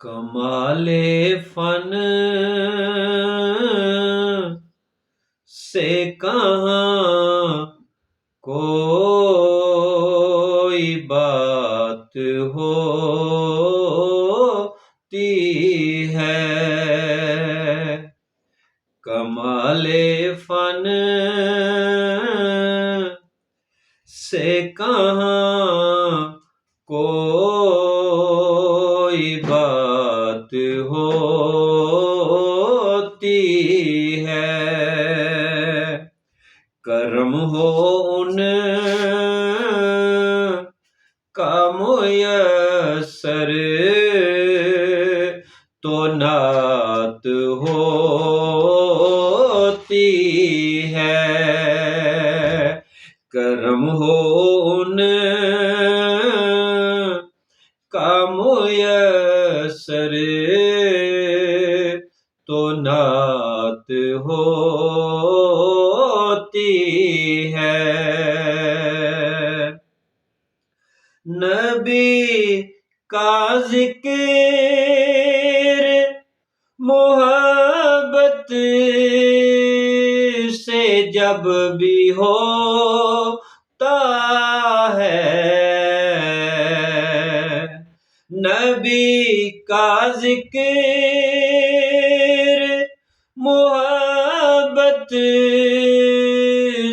کمال فن سے کہاں کوئی بات ہوتی ہے، کمال فن سے کہاں کوئی بات ہوتی ہے، کرم ہو ان کا میسر تو نعت ہوتی ہے، کرم ہو ان کا میسر تو نعت ہوتی ہے، نبی کا ذکر محبت سے جب بھی ہوتا ہے، نبی کا ذکر محبت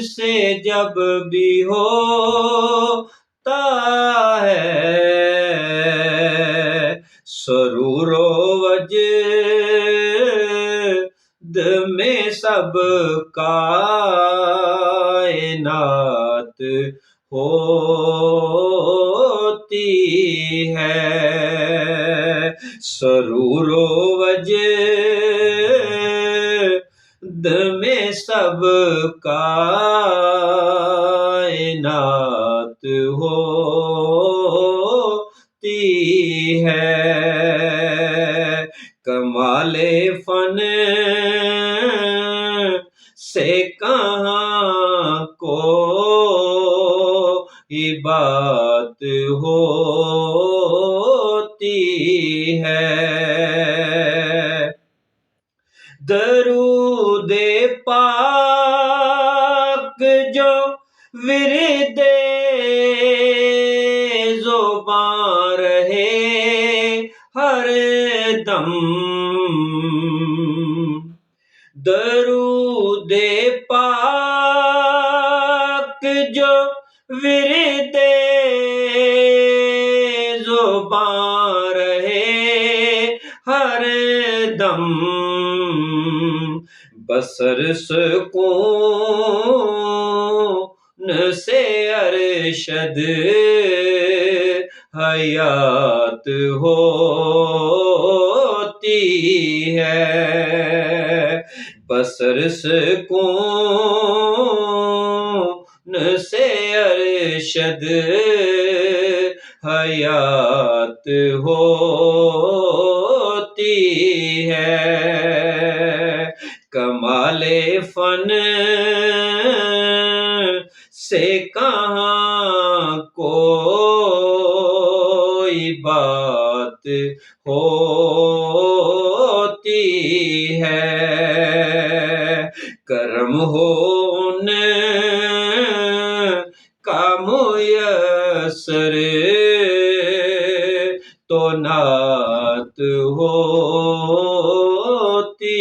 سے جب بھی ہوتا ہے، سرور و وجد میں سب کائنات ہوتی ہے، سرور و وجد میں سب کائنات ہوتی ہے، کمال فن سے کہاں کوئی بات ہوتی ہے، درود پاک جو ورد زباں رہے ہر دم، درود پاک جو ورد زباں رہے ہر دم، بصر سکون سے ارشد حیات ہوتی ہے، بصر سکون سے ارشد حیات ہوتی ہے، کمال فن سے کہاں کوئی بات ہوتی ہے، کرم ہو ان کا میسر تو نعت ہوتی